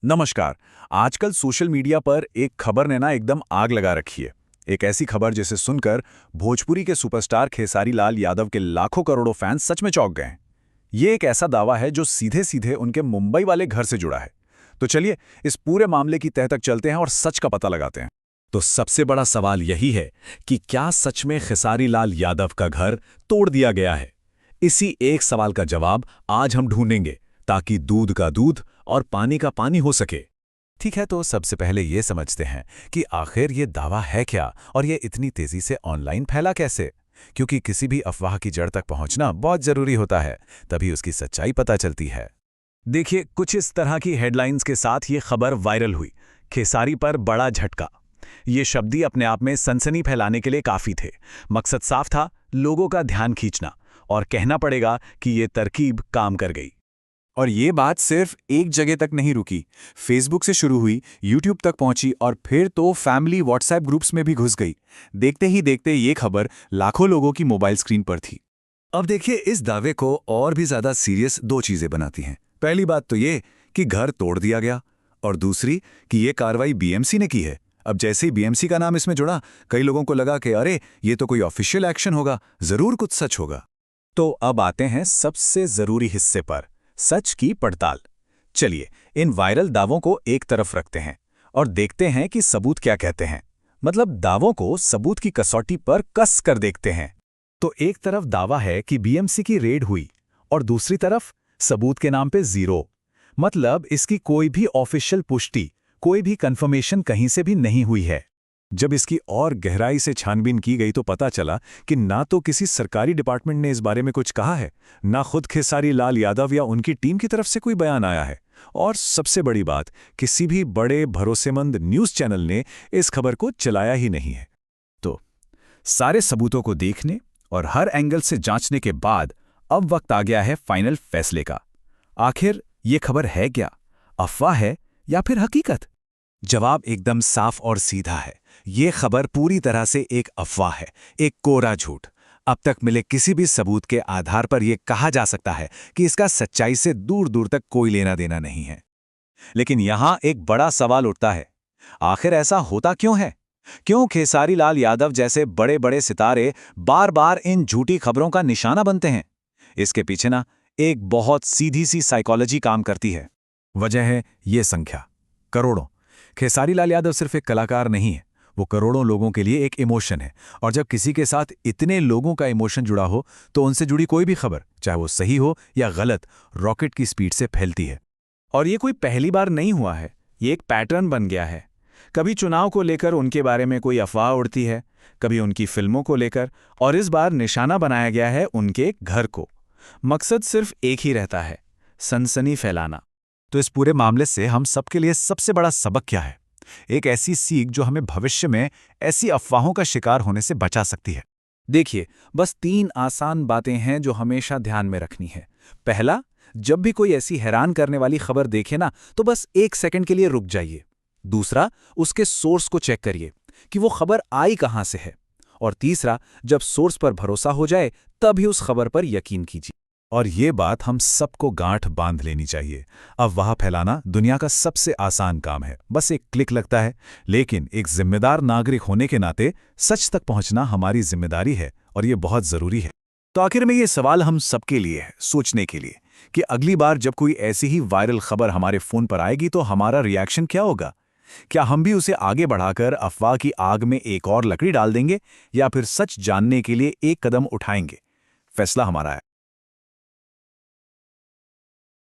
नमस्कार। आजकल social media पर एक खबर ने ना एकदम आग लगा रखी है। एक ऐसी खबर जिसे सुनकर भोजपुरी के सुपरस्टार खेसारी लाल यादव के लाखों करोड़ों फैंस सच में चौंक गए हैं। ये एक ऐसा दावा है जो सीधे सीधे उनके मुंबई वाले घर से जुड़ा है। तो चलिए इस पूरे मामले की तह तक चलते हैं और सच का पता लगाते हैं। तो सबसे बड़ा सवाल यही है कि क्या सच में खेसारी लाल यादव का घर तोड़ दिया गया है। इसी एक सवाल का जवाब आज हम ढूंढेंगे, ताकि दूध का दूध और पानी का पानी हो सके। ठीक है, तो सबसे पहले ये समझते हैं कि आखिर ये दावा है क्या और ये इतनी तेजी से ऑनलाइन फैला कैसे। क्योंकि किसी भी अफवाह की जड़ तक पहुंचना बहुत जरूरी होता है, तभी उसकी सच्चाई पता चलती है। देखिए, कुछ इस तरह की हेडलाइंस के साथ ये खबर वायरल हुई। खेसारी पर बड़ा झटका। ये शब्द ही अपने आप में सनसनी फैलाने के लिए काफी थे। मकसद साफ था, लोगों का ध्यान खींचना। और कहना पड़ेगा कि ये तरकीब काम कर गई। और ये बात सिर्फ एक जगह तक नहीं रुकी। फेसबुक से शुरू हुई, यूट्यूब तक पहुंची और फिर तो फैमिली व्हाट्सएप ग्रुप्स में भी घुस गई। देखते ही देखते ये खबर लाखों लोगों की मोबाइल स्क्रीन पर थी। अब देखिए, इस दावे को और भी ज्यादा सीरियस दो चीजें बनाती हैं। पहली बात तो ये कि घर तोड़ दिया गया, और दूसरी कि ये कार्रवाई बीएमसी ने की है। अब जैसे ही बीएमसी का नाम इसमें जुड़ा, कई लोगों को लगा कि अरे ये तो कोई ऑफिशियल एक्शन होगा, जरूर कुछ सच होगा। तो अब आते हैं सबसे जरूरी हिस्से पर, सच की पड़ताल। चलिए इन वायरल दावों को एक तरफ रखते हैं और देखते हैं कि सबूत क्या कहते हैं। मतलब दावों को सबूत की कसौटी पर कस कर देखते हैं। तो एक तरफ दावा है कि बीएमसी की रेड हुई और दूसरी तरफ सबूत के नाम पे जीरो। मतलब इसकी कोई भी ऑफिशियल पुष्टि, कोई भी कंफर्मेशन कहीं से भी नहीं हुई है। जब इसकी और गहराई से छानबीन की गई तो पता चला कि ना तो किसी सरकारी डिपार्टमेंट ने इस बारे में कुछ कहा है, ना खुद खेसारी लाल यादव या उनकी टीम की तरफ से कोई बयान आया है। और सबसे बड़ी बात, किसी भी बड़े भरोसेमंद न्यूज़ चैनल ने इस खबर को चलाया ही नहीं है। तो सारे सबूतों को देखने और हर एंगल से जांचने के बाद अब वक्त आ गया है फाइनल फैसले का। आखिर ये खबर है क्या, अफवाह है या फिर हकीकत? जवाब एकदम साफ और सीधा है। ये खबर पूरी तरह से एक अफवाह है, एक कोरा झूठ। अब तक मिले किसी भी सबूत के आधार पर यह कहा जा सकता है कि इसका सच्चाई से दूर दूर तक कोई लेना देना नहीं है। लेकिन यहां एक बड़ा सवाल उठता है, आखिर ऐसा होता क्यों है? क्यों खेसारी लाल यादव जैसे बड़े बड़े सितारे बार बार इन झूठी खबरों का निशाना बनते हैं? इसके पीछे ना एक बहुत सीधी सी साइकोलॉजी काम करती है। वजह है ये संख्या, करोड़ों। खेसारी लाल यादव सिर्फ एक कलाकार नहीं है, वो करोड़ों लोगों के लिए एक इमोशन है। और जब किसी के साथ इतने लोगों का इमोशन जुड़ा हो, तो उनसे जुड़ी कोई भी खबर, चाहे वो सही हो या गलत, रॉकेट की स्पीड से फैलती है। और ये कोई पहली बार नहीं हुआ है, ये एक पैटर्न बन गया है। कभी चुनाव को लेकर उनके बारे में कोई अफवाह उड़ती है, कभी उनकी फिल्मों को लेकर, और इस बार निशाना बनाया गया है उनके घर को। मकसद सिर्फ एक ही रहता है, सनसनी फैलाना। तो इस पूरे मामले से हम सबके लिए सबसे बड़ा सबक क्या है? एक ऐसी सीख जो हमें भविष्य में ऐसी अफवाहों का शिकार होने से बचा सकती है। देखिए, बस 3 आसान बातें हैं जो हमेशा ध्यान में रखनी है। पहला, जब भी कोई ऐसी हैरान करने वाली खबर देखे ना, तो बस 1 सेकंड के लिए रुक जाइए। दूसरा, उसके सोर्स को चेक करिए कि वो खबर आई कहां से है। और तीसरा, जब सोर्स पर भरोसा हो जाए तभी उस खबर पर यकीन कीजिए। और ये बात हम सबको गांठ बांध लेनी चाहिए। अफवाह फैलाना दुनिया का सबसे आसान काम है, बस एक क्लिक लगता है। लेकिन एक जिम्मेदार नागरिक होने के नाते सच तक पहुंचना हमारी जिम्मेदारी है, और ये बहुत जरूरी है। तो आखिर में ये सवाल हम सबके लिए है, सोचने के लिए, कि अगली बार जब कोई ऐसी ही वायरल खबर हमारे फोन पर आएगी तो हमारा रिएक्शन क्या होगा? क्या हम भी उसे आगे बढ़ाकर अफवाह की आग में एक और लकड़ी डाल देंगे, या फिर सच जानने के लिए एक कदम उठाएंगे? फैसला हमारा है।